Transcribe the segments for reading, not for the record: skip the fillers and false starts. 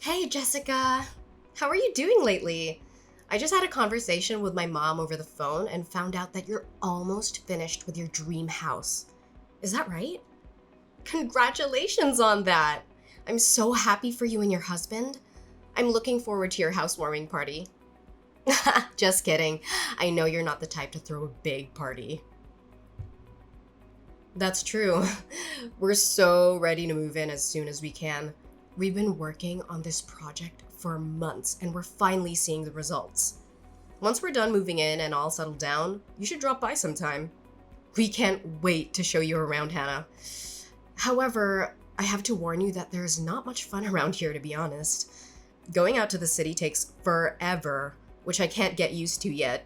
Hey, Jessica. How are you doing lately? I just had a conversation with my mom over the phone and found out that you're almost finished with your dream house. Is that right? Congratulations on that! I'm so happy for you and your husband. I'm looking forward to your housewarming party. Just kidding. I know you're not the type to throw a big party. That's true. We're so ready to move in as soon as we can. We've been working on this project for months and we're finally seeing the results. Once we're done moving in and all settled down, you should drop by sometime. We can't wait to show you around, Hannah. However, I have to warn you that there's not much fun around here, to be honest. Going out to the city takes forever, which I can't get used to yet.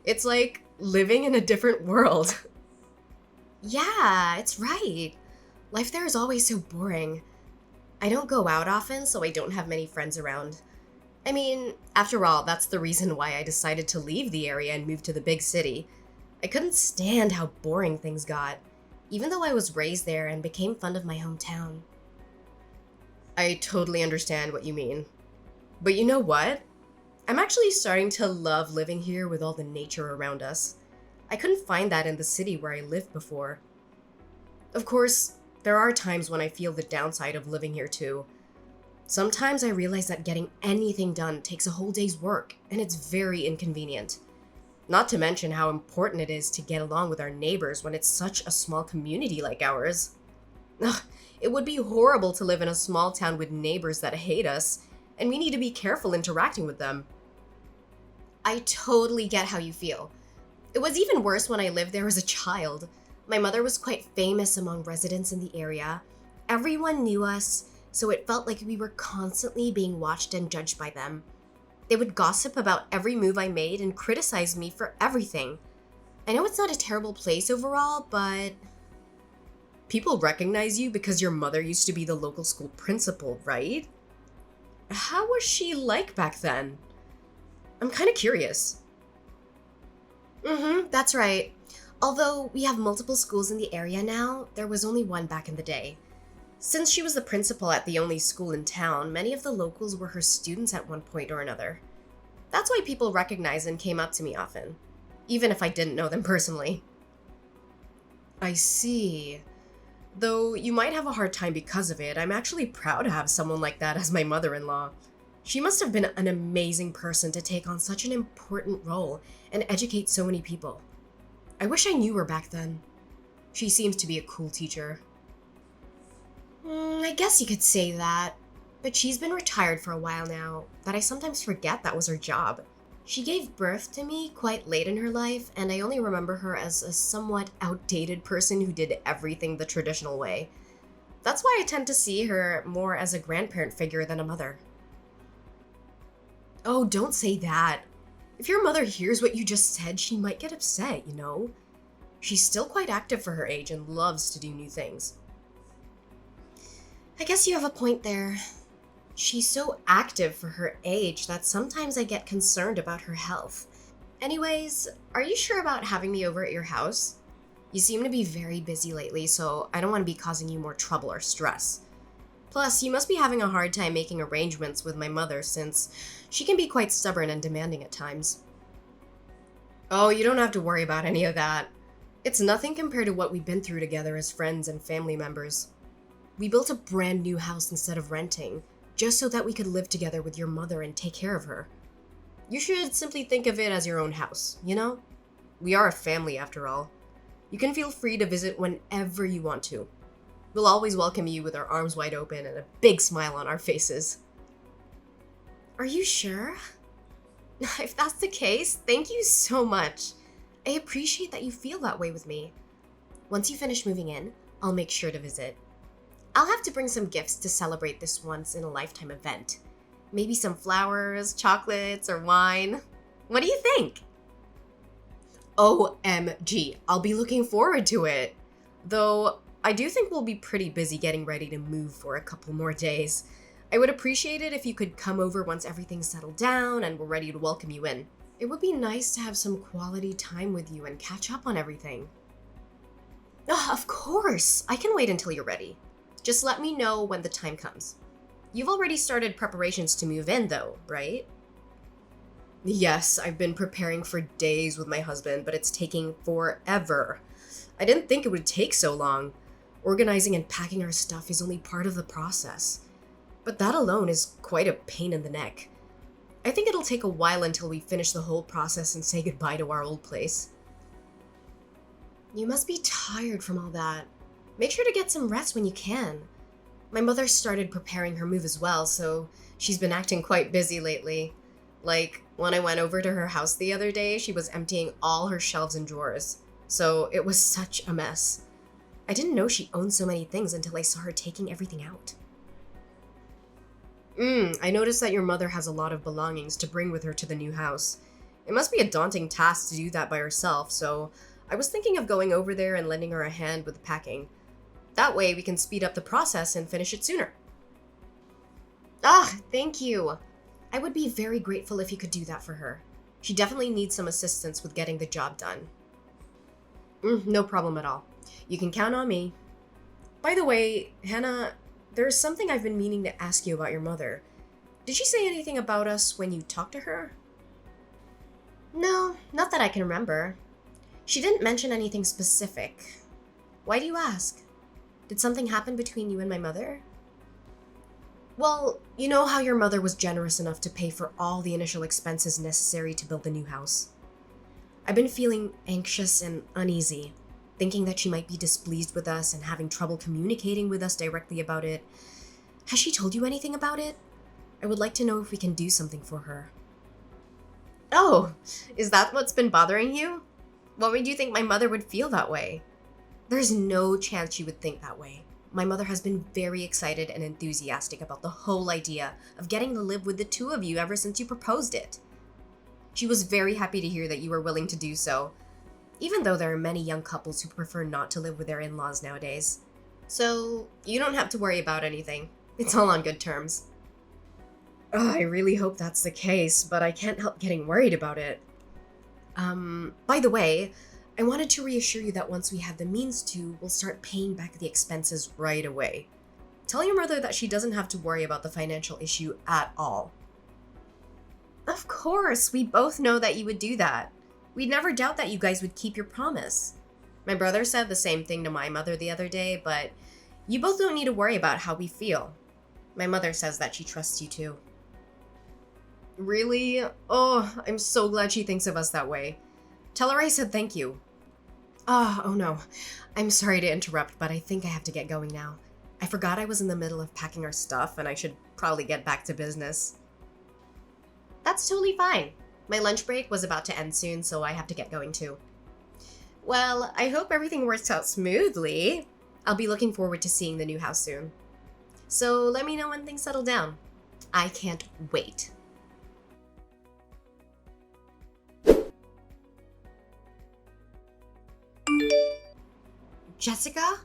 It's like living in a different world. Yeah, it's right. Life there is always so boring. I don't go out often, so I don't have many friends around. I mean, after all, that's the reason why I decided to leave the area and move to the big city. I couldn't stand how boring things got, even though I was raised there and became fond of my hometown. I totally understand what you mean. But you know what? I'm actually starting to love living here with all the nature around us. I couldn't find that in the city where I lived before. Of course, there are times when I feel the downside of living here too. Sometimes I realize that getting anything done takes a whole day's work, and it's very inconvenient. Not to mention how important it is to get along with our neighbors when it's such a small community like ours. Ugh, it would be horrible to live in a small town with neighbors that hate us, and we need to be careful interacting with them. I totally get how you feel. It was even worse when I lived there as a child. My mother was quite famous among residents in the area. Everyone knew us, so it felt like we were constantly being watched and judged by them. They would gossip about every move I made and criticize me for everything. I know it's not a terrible place overall, but people recognize you because your mother used to be the local school principal, right? How was she like back then? I'm kind of curious. That's right. Although we have multiple schools in the area now, there was only one back in the day. Since she was the principal at the only school in town, many of the locals were her students at one point or another. That's why people recognized and came up to me often, even if I didn't know them personally. I see. Though you might have a hard time because of it, I'm actually proud to have someone like that as my mother-in-law. She must have been an amazing person to take on such an important role and educate so many people. I wish I knew her back then. She seems to be a cool teacher. I guess you could say that. But she's been retired for a while now, that I sometimes forget that was her job. She gave birth to me quite late in her life, and I only remember her as a somewhat outdated person who did everything the traditional way. That's why I tend to see her more as a grandparent figure than a mother. Oh, don't say that. If your mother hears what you just said, she might get upset, you know? She's still quite active for her age and loves to do new things. I guess you have a point there. She's so active for her age that sometimes I get concerned about her health. Anyways, are you sure about having me over at your house? You seem to be very busy lately, so I don't want to be causing you more trouble or stress. Plus, you must be having a hard time making arrangements with my mother since she can be quite stubborn and demanding at times. Oh, you don't have to worry about any of that. It's nothing compared to what we've been through together as friends and family members. We built a brand new house instead of renting, just so that we could live together with your mother and take care of her. You should simply think of it as your own house, you know? We are a family after all. You can feel free to visit whenever you want to. We'll always welcome you with our arms wide open and a big smile on our faces. Are you sure? If that's the case, thank you so much. I appreciate that you feel that way with me. Once you finish moving in, I'll make sure to visit. I'll have to bring some gifts to celebrate this once-in-a-lifetime event. Maybe some flowers, chocolates, or wine. What do you think? OMG, I'll be looking forward to it. Though, I do think we'll be pretty busy getting ready to move for a couple more days. I would appreciate it if you could come over once everything's settled down and we're ready to welcome you in. It would be nice to have some quality time with you and catch up on everything. Of course! I can wait until you're ready. Just let me know when the time comes. You've already started preparations to move in, though, right? Yes, I've been preparing for days with my husband, but it's taking forever. I didn't think it would take so long. Organizing and packing our stuff is only part of the process. But that alone is quite a pain in the neck. I think it'll take a while until we finish the whole process and say goodbye to our old place. You must be tired from all that. Make sure to get some rest when you can. My mother started preparing her move as well, so she's been acting quite busy lately. Like, when I went over to her house the other day, she was emptying all her shelves and drawers. So it was such a mess. I didn't know she owned so many things until I saw her taking everything out. I noticed that your mother has a lot of belongings to bring with her to the new house. It must be a daunting task to do that by herself, so I was thinking of going over there and lending her a hand with the packing. That way we can speed up the process and finish it sooner. Thank you. I would be very grateful if you could do that for her. She definitely needs some assistance with getting the job done. No problem at all. You can count on me. By the way, Hannah, there's something I've been meaning to ask you about your mother. Did she say anything about us when you talked to her? No, not that I can remember. She didn't mention anything specific. Why do you ask? Did something happen between you and my mother? Well, you know how your mother was generous enough to pay for all the initial expenses necessary to build the new house. I've been feeling anxious and uneasy, thinking that she might be displeased with us and having trouble communicating with us directly about it. Has she told you anything about it? I would like to know if we can do something for her. Oh, is that what's been bothering you? What made you think my mother would feel that way? There's no chance she would think that way. My mother has been very excited and enthusiastic about the whole idea of getting to live with the two of you ever since you proposed it. She was very happy to hear that you were willing to do so, even though there are many young couples who prefer not to live with their in-laws nowadays. So, you don't have to worry about anything. It's all on good terms. I really hope that's the case, but I can't help getting worried about it. By the way, I wanted to reassure you that once we have the means to, we'll start paying back the expenses right away. Tell your mother that she doesn't have to worry about the financial issue at all. Of course, we both know that you would do that. We'd never doubt that you guys would keep your promise. My brother said the same thing to my mother the other day, but you both don't need to worry about how we feel. My mother says that she trusts you too. Really? Oh, I'm so glad she thinks of us that way. Tell her I said thank you. Oh no. I'm sorry to interrupt, but I think I have to get going now. I forgot I was in the middle of packing our stuff and I should probably get back to business. That's totally fine. My lunch break was about to end soon, so I have to get going too. Well, I hope everything works out smoothly. I'll be looking forward to seeing the new house soon. So let me know when things settle down. I can't wait. Jessica?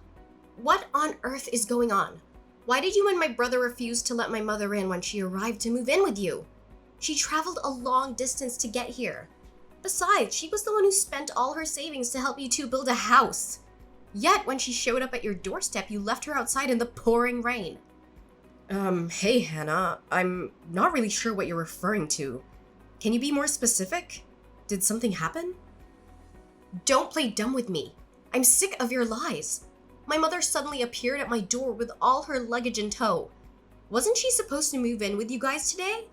What on earth is going on? Why did you and my brother refuse to let my mother in when she arrived to move in with you? She traveled a long distance to get here. Besides, she was the one who spent all her savings to help you two build a house. Yet, when she showed up at your doorstep, you left her outside in the pouring rain. Hey Hannah, I'm not really sure what you're referring to. Can you be more specific? Did something happen? Don't play dumb with me. I'm sick of your lies. My mother suddenly appeared at my door with all her luggage in tow. Wasn't she supposed to move in with you guys today?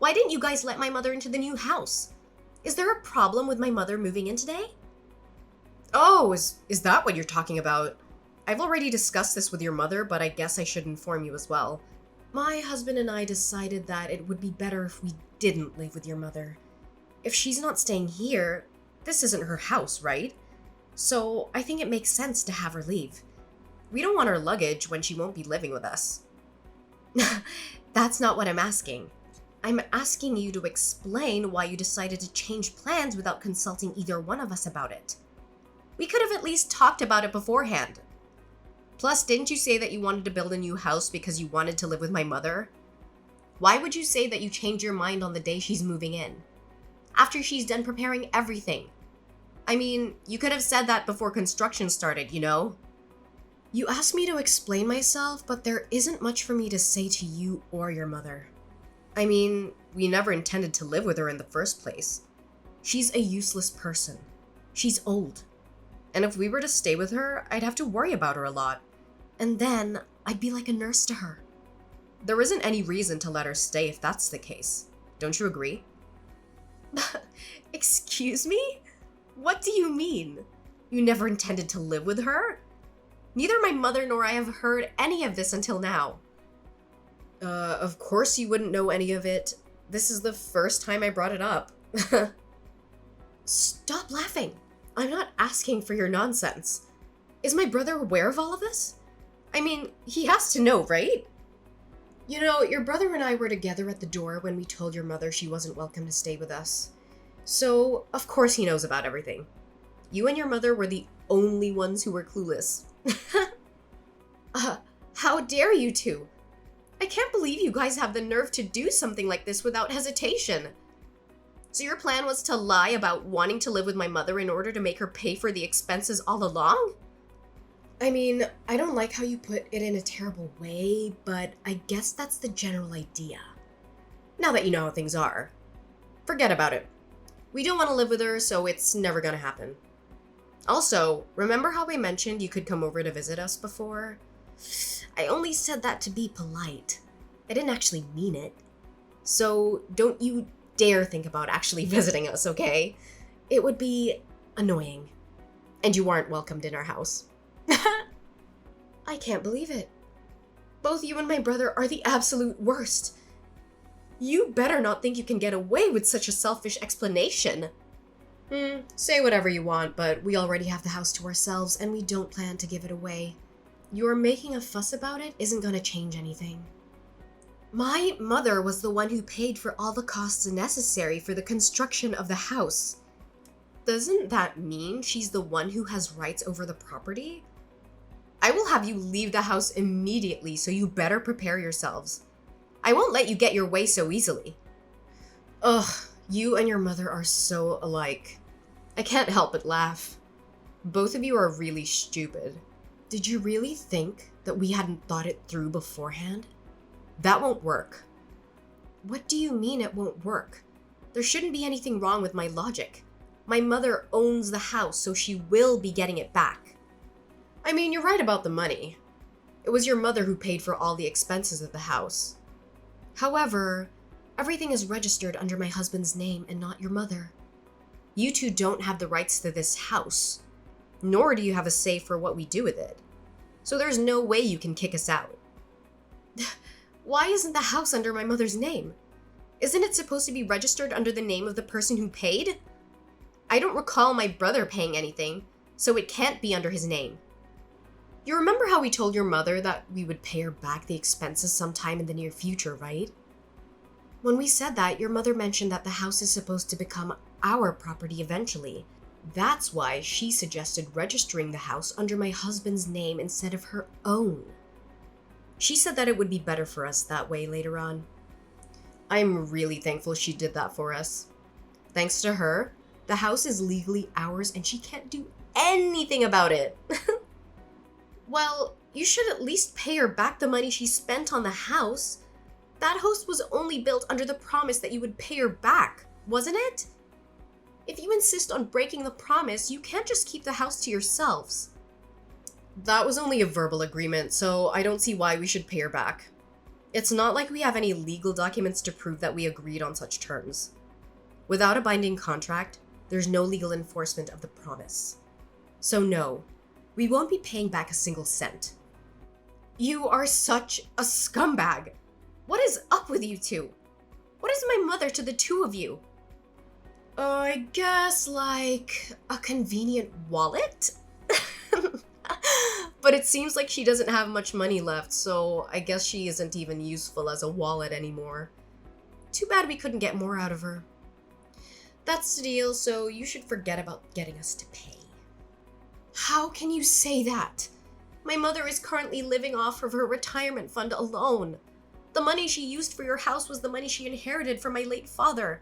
Why didn't you guys let my mother into the new house? Is there a problem with my mother moving in today? Oh, is that what you're talking about? I've already discussed this with your mother, but I guess I should inform you as well. My husband and I decided that it would be better if we didn't live with your mother. If she's not staying here, this isn't her house, right? So I think it makes sense to have her leave. We don't want her luggage when she won't be living with us. That's not what I'm asking. I'm asking you to explain why you decided to change plans without consulting either one of us about it. We could have at least talked about it beforehand. Plus, didn't you say that you wanted to build a new house because you wanted to live with my mother? Why would you say that you changed your mind on the day she's moving in? After she's done preparing everything. I mean, you could have said that before construction started, you know? You asked me to explain myself, but there isn't much for me to say to you or your mother. I mean, we never intended to live with her in the first place. She's a useless person. She's old. And if we were to stay with her, I'd have to worry about her a lot. And then I'd be like a nurse to her. There isn't any reason to let her stay if that's the case. Don't you agree? Excuse me? What do you mean? You never intended to live with her? Neither my mother nor I have heard any of this until now. Of course you wouldn't know any of it. This is the first time I brought it up. Stop laughing. I'm not asking for your nonsense. Is my brother aware of all of this? I mean, he has to know, right? You know, your brother and I were together at the door when we told your mother she wasn't welcome to stay with us. So, of course he knows about everything. You and your mother were the only ones who were clueless. How dare you two? I can't believe you guys have the nerve to do something like this without hesitation. So your plan was to lie about wanting to live with my mother in order to make her pay for the expenses all along? I mean, I don't like how you put it in a terrible way, but I guess that's the general idea. Now that you know how things are, forget about it. We don't want to live with her, so it's never gonna happen. Also, remember how I mentioned you could come over to visit us before? I only said that to be polite. I didn't actually mean it. So don't you dare think about actually visiting us, okay? It would be annoying. And you aren't welcomed in our house. I can't believe it. Both you and my brother are the absolute worst. You better not think you can get away with such a selfish explanation. Say whatever you want, but we already have the house to ourselves and we don't plan to give it away. Your making a fuss about it isn't gonna change anything. My mother was the one who paid for all the costs necessary for the construction of the house. Doesn't that mean she's the one who has rights over the property? I will have you leave the house immediately, so you better prepare yourselves. I won't let you get your way so easily. Ugh, you and your mother are so alike. I can't help but laugh. Both of you are really stupid. Did you really think that we hadn't thought it through beforehand? That won't work. What do you mean it won't work? There shouldn't be anything wrong with my logic. My mother owns the house, so she will be getting it back. I mean, you're right about the money. It was your mother who paid for all the expenses of the house. However, everything is registered under my husband's name and not your mother. You two don't have the rights to this house, nor do you have a say for what we do with it. So there's no way you can kick us out. Why isn't the house under my mother's name? Isn't it supposed to be registered under the name of the person who paid? I don't recall my brother paying anything, so it can't be under his name. You remember how we told your mother that we would pay her back the expenses sometime in the near future, right? When we said that, your mother mentioned that the house is supposed to become our property eventually. That's why she suggested registering the house under my husband's name instead of her own. She said that it would be better for us that way later on. I'm really thankful she did that for us. Thanks to her, the house is legally ours and she can't do anything about it. Well, you should at least pay her back the money she spent on the house. That house was only built under the promise that you would pay her back, wasn't it? If you insist on breaking the promise, you can't just keep the house to yourselves. That was only a verbal agreement, so I don't see why we should pay her back. It's not like we have any legal documents to prove that we agreed on such terms. Without a binding contract, there's no legal enforcement of the promise. So no, we won't be paying back a single cent. You are such a scumbag. What is up with you two? What is my mother to the two of you? I guess like a convenient wallet? But it seems like she doesn't have much money left, so I guess she isn't even useful as a wallet anymore. Too bad we couldn't get more out of her. That's the deal, so you should forget about getting us to pay. How can you say that? My mother is currently living off of her retirement fund alone. The money she used for your house was the money she inherited from my late father.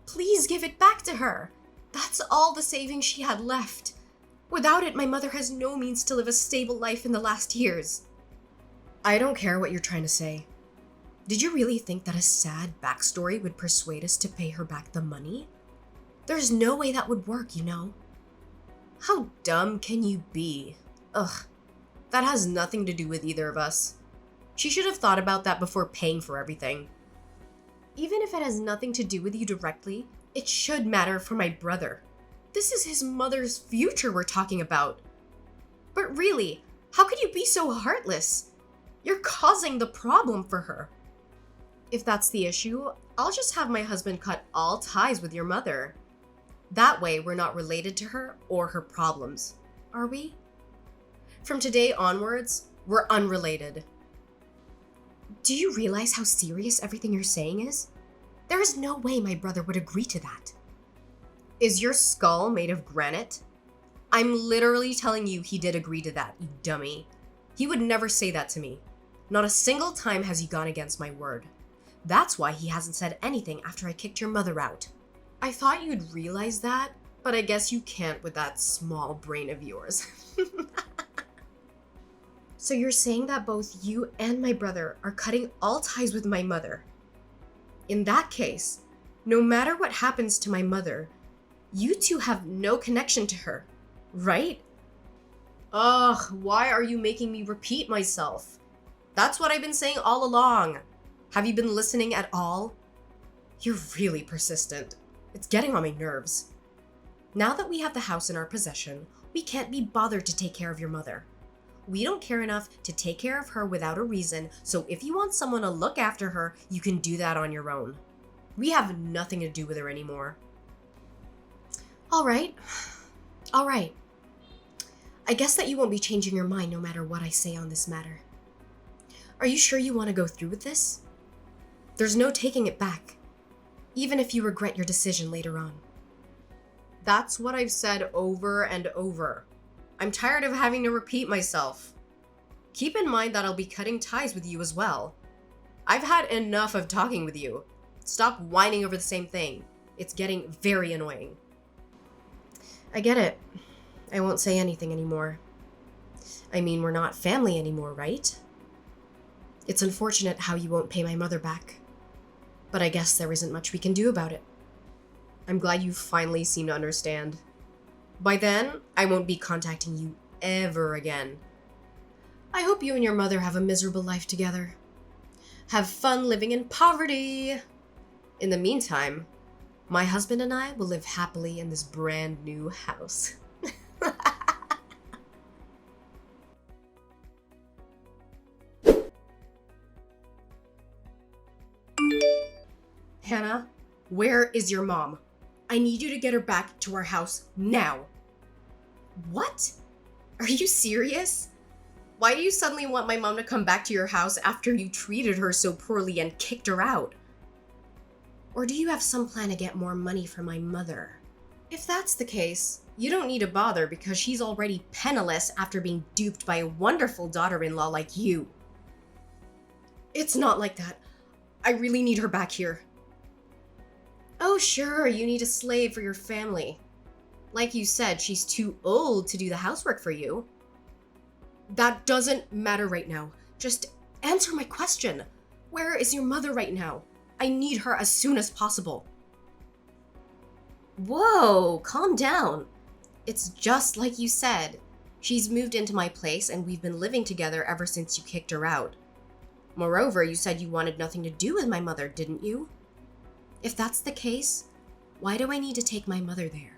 Please give it back to her. That's all the savings she had left. Without it, my mother has no means to live a stable life in the last years. I don't care what you're trying to say. Did you really think that a sad backstory would persuade us to pay her back the money? There's no way that would work, you know. How dumb can you be? Ugh, that has nothing to do with either of us. She should have thought about that before paying for everything. Even if it has nothing to do with you directly, it should matter for my brother. This is his mother's future we're talking about. But really, how could you be so heartless? You're causing the problem for her. If that's the issue, I'll just have my husband cut all ties with your mother. That way, we're not related to her or her problems, are we? From today onwards, we're unrelated. Do you realize how serious everything you're saying is? There is no way my brother would agree to that. Is your skull made of granite? I'm literally telling you he did agree to that, you dummy. He would never say that to me. Not a single time has he gone against my word. That's why he hasn't said anything after I kicked your mother out. I thought you'd realize that, but I guess you can't with that small brain of yours. So you're saying that both you and my brother are cutting all ties with my mother. In that case, no matter what happens to my mother, you two have no connection to her, right? Ugh, why are you making me repeat myself? That's what I've been saying all along. Have you been listening at all? You're really persistent. It's getting on my nerves. Now that we have the house in our possession, we can't be bothered to take care of your mother. We don't care enough to take care of her without a reason, so if you want someone to look after her, you can do that on your own. We have nothing to do with her anymore. All right. I guess that you won't be changing your mind no matter what I say on this matter. Are you sure you want to go through with this? There's no taking it back, even if you regret your decision later on. That's what I've said over and over. I'm tired of having to repeat myself. Keep in mind that I'll be cutting ties with you as well. I've had enough of talking with you. Stop whining over the same thing. It's getting very annoying. I get it. I won't say anything anymore. I mean, we're not family anymore, right? It's unfortunate how you won't pay my mother back. But I guess there isn't much we can do about it. I'm glad you finally seem to understand. By then, I won't be contacting you ever again. I hope you and your mother have a miserable life together. Have fun living in poverty. In the meantime, my husband and I will live happily in this brand new house. Hannah, where is your mom? I need you to get her back to our house now. What? Are you serious? Why do you suddenly want my mom to come back to your house after you treated her so poorly and kicked her out? Or do you have some plan to get more money for my mother? If that's the case, you don't need to bother because she's already penniless after being duped by a wonderful daughter-in-law like you. It's not like that. I really need her back here. Oh, sure, you need a slave for your family. Like you said, she's too old to do the housework for you. That doesn't matter right now. Just answer my question. Where is your mother right now? I need her as soon as possible. Whoa, calm down. It's just like you said. She's moved into my place and we've been living together ever since you kicked her out. Moreover, you said you wanted nothing to do with my mother, didn't you? If that's the case, why do I need to take my mother there?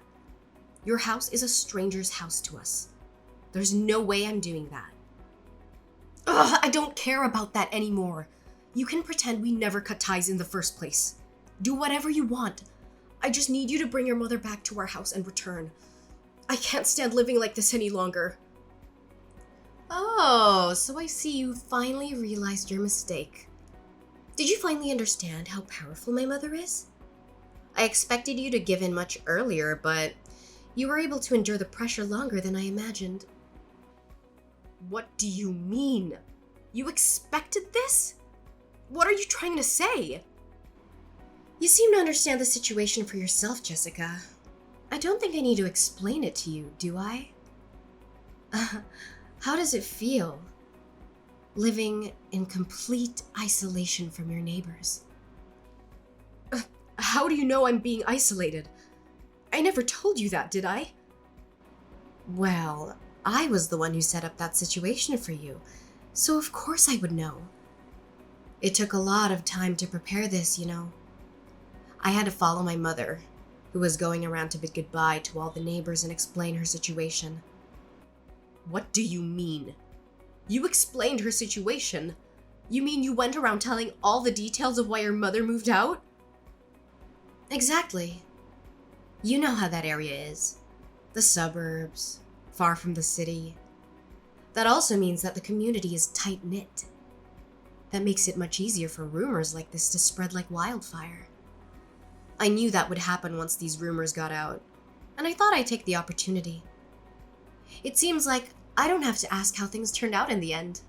Your house is a stranger's house to us. There's no way I'm doing that. Ugh, I don't care about that anymore. You can pretend we never cut ties in the first place. Do whatever you want. I just need you to bring your mother back to our house and return. I can't stand living like this any longer. Oh, so I see you finally realized your mistake. Did you finally understand how powerful my mother is? I expected you to give in much earlier, but you were able to endure the pressure longer than I imagined. What do you mean? You expected this? What are you trying to say? You seem to understand the situation for yourself, Jessica. I don't think I need to explain it to you, do I? How does it feel living in complete isolation from your neighbors? How do you know I'm being isolated? I never told you that, did I? Well, I was the one who set up that situation for you, so of course I would know. It took a lot of time to prepare this, you know. I had to follow my mother, who was going around to bid goodbye to all the neighbors and explain her situation. What do you mean? You explained her situation? You mean you went around telling all the details of why your mother moved out? Exactly. You know how that area is. The suburbs, far from the city. That also means that the community is tight-knit. That makes it much easier for rumors like this to spread like wildfire. I knew that would happen once these rumors got out, and I thought I'd take the opportunity. It seems like I don't have to ask how things turned out in the end.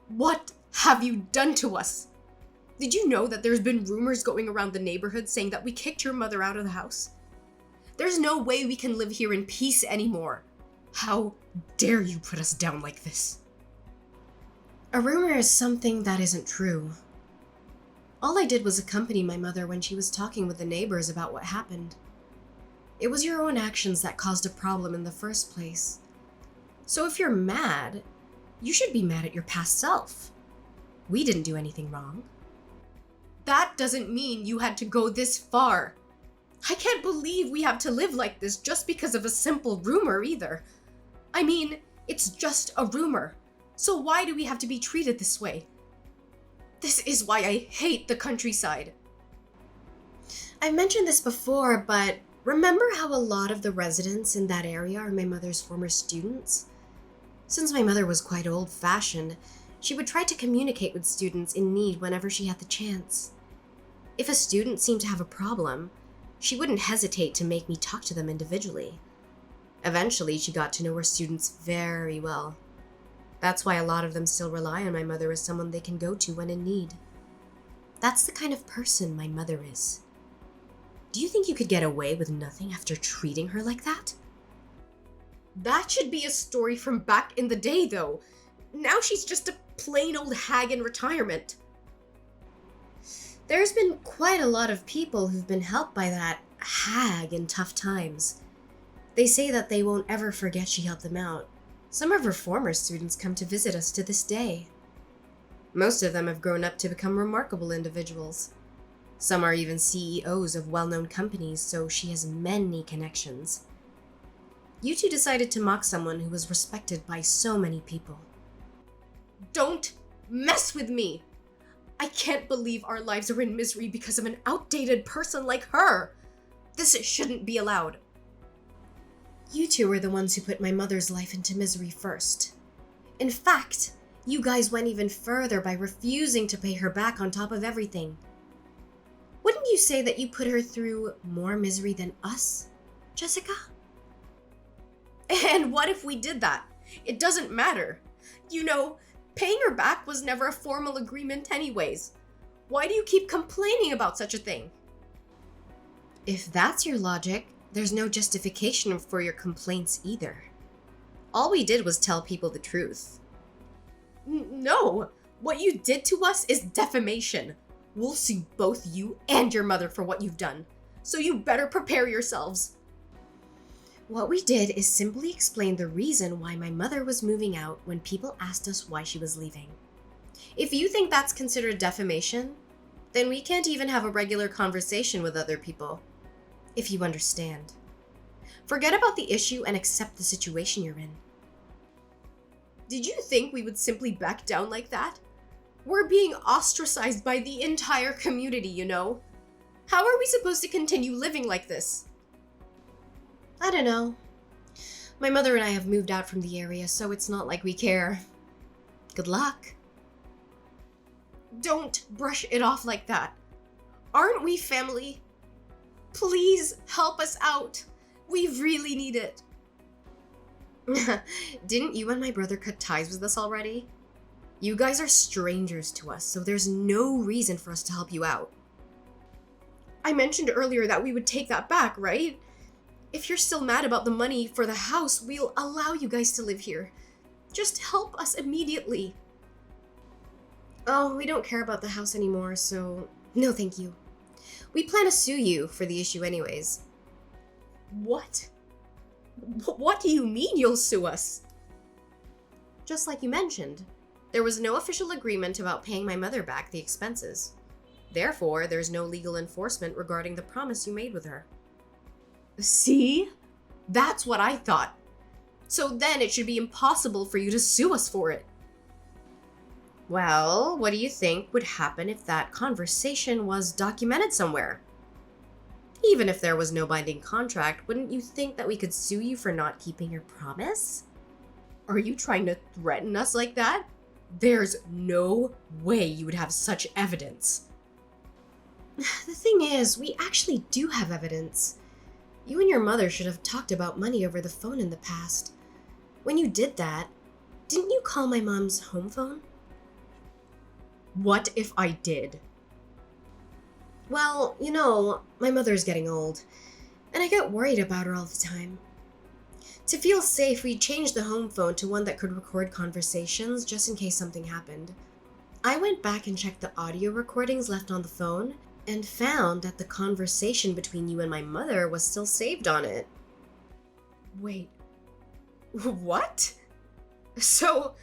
What have you done to us? Did you know that there's been rumors going around the neighborhood saying that we kicked your mother out of the house? There's no way we can live here in peace anymore. How dare you put us down like this? A rumor is something that isn't true. All I did was accompany my mother when she was talking with the neighbors about what happened. It was your own actions that caused a problem in the first place. So if you're mad, you should be mad at your past self. We didn't do anything wrong. That doesn't mean you had to go this far. I can't believe we have to live like this just because of a simple rumor either. I mean, it's just a rumor. So why do we have to be treated this way? This is why I hate the countryside. I've mentioned this before, but remember how a lot of the residents in that area are my mother's former students? Since my mother was quite old-fashioned, she would try to communicate with students in need whenever she had the chance. If a student seemed to have a problem, she wouldn't hesitate to make me talk to them individually. Eventually, she got to know her students very well. That's why a lot of them still rely on my mother as someone they can go to when in need. That's the kind of person my mother is. Do you think you could get away with nothing after treating her like that? That should be a story from back in the day, though. Now she's just a plain old hag in retirement. There's been quite a lot of people who've been helped by that hag in tough times. They say that they won't ever forget she helped them out. Some of her former students come to visit us to this day. Most of them have grown up to become remarkable individuals. Some are even CEOs of well-known companies, so she has many connections. You two decided to mock someone who was respected by so many people. Don't mess with me! I can't believe our lives are in misery because of an outdated person like her! This shouldn't be allowed. You two were the ones who put my mother's life into misery first. In fact, you guys went even further by refusing to pay her back on top of everything. Wouldn't you say that you put her through more misery than us, Jessica? And what if we did that? It doesn't matter. You know, paying her back was never a formal agreement anyways. Why do you keep complaining about such a thing? If that's your logic, there's no justification for your complaints either. All we did was tell people the truth. No! What you did to us is defamation. We'll sue both you and your mother for what you've done. So you better prepare yourselves. What we did is simply explain the reason why my mother was moving out when people asked us why she was leaving. If you think that's considered defamation, then we can't even have a regular conversation with other people. If you understand. Forget about the issue and accept the situation you're in. Did you think we would simply back down like that? We're being ostracized by the entire community, you know? How are we supposed to continue living like this? I don't know. My mother and I have moved out from the area, so it's not like we care. Good luck. Don't brush it off like that. Aren't we family? Please help us out. We really need it. Didn't you and my brother cut ties with us already? You guys are strangers to us, so there's no reason for us to help you out. I mentioned earlier that we would take that back, right? If you're still mad about the money for the house, we'll allow you guys to live here. Just help us immediately. Oh, we don't care about the house anymore, so no thank you. We plan to sue you for the issue anyways. What? What do you mean you'll sue us? Just like you mentioned, there was no official agreement about paying my mother back the expenses. Therefore, there's no legal enforcement regarding the promise you made with her. See? That's what I thought. So then it should be impossible for you to sue us for it. Well, what do you think would happen if that conversation was documented somewhere? Even if there was no binding contract, wouldn't you think that we could sue you for not keeping your promise? Are you trying to threaten us like that? There's no way you would have such evidence. The thing is, we actually do have evidence. You and your mother should have talked about money over the phone in the past. When you did that, didn't you call my mom's home phone? What if I did? Well, my mother's getting old, and I get worried about her all the time. To feel safe, we changed the home phone to one that could record conversations just in case something happened. I went back and checked the audio recordings left on the phone and found that the conversation between you and my mother was still saved on it. Wait, what? So,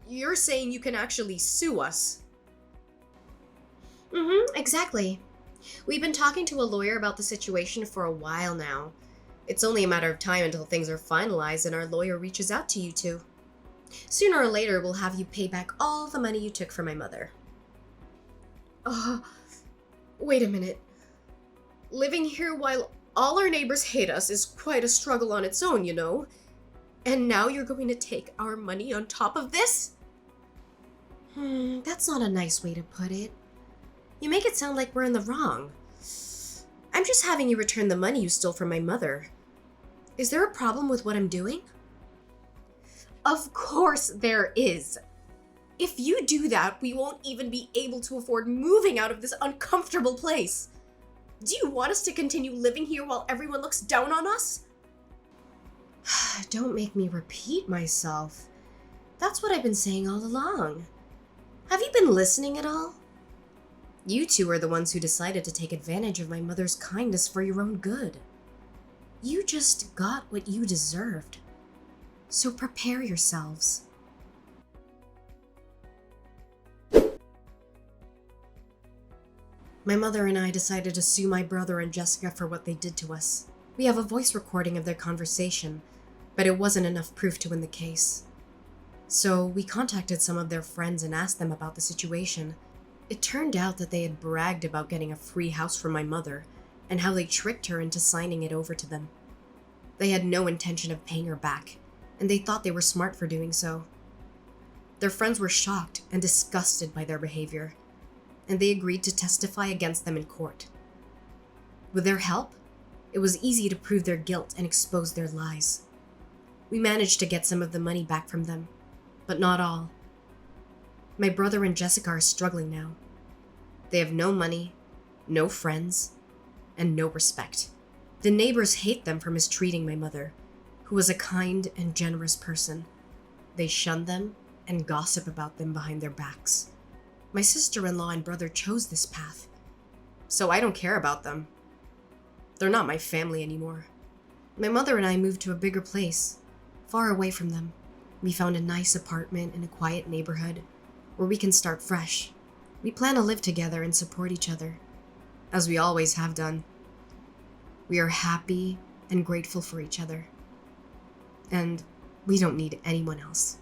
you're saying you can actually sue us? Exactly. We've been talking to a lawyer about the situation for a while now. It's only a matter of time until things are finalized and our lawyer reaches out to you two. Sooner or later, we'll have you pay back all the money you took from my mother. Wait a minute. Living here while all our neighbors hate us is quite a struggle on its own, And now you're going to take our money on top of this? That's not a nice way to put it. You make it sound like we're in the wrong. I'm just having you return the money you stole from my mother. Is there a problem with what I'm doing? Of course there is. If you do that, we won't even be able to afford moving out of this uncomfortable place. Do you want us to continue living here while everyone looks down on us? Don't make me repeat myself. That's what I've been saying all along. Have you been listening at all? You two are the ones who decided to take advantage of my mother's kindness for your own good. You just got what you deserved. So prepare yourselves. My mother and I decided to sue my brother and Jessica for what they did to us. We have a voice recording of their conversation, but it wasn't enough proof to win the case. So we contacted some of their friends and asked them about the situation. It turned out that they had bragged about getting a free house from my mother and how they tricked her into signing it over to them. They had no intention of paying her back, and they thought they were smart for doing so. Their friends were shocked and disgusted by their behavior, and they agreed to testify against them in court. With their help, it was easy to prove their guilt and expose their lies. We managed to get some of the money back from them, but not all. My brother and Jessica are struggling now. They have no money, no friends, and no respect. The neighbors hate them for mistreating my mother, who was a kind and generous person. They shun them and gossip about them behind their backs. My sister-in-law and brother chose this path, so I don't care about them. They're not my family anymore. My mother and I moved to a bigger place, far away from them. We found a nice apartment in a quiet neighborhood where we can start fresh. We plan to live together and support each other, as we always have done. We are happy and grateful for each other, and we don't need anyone else.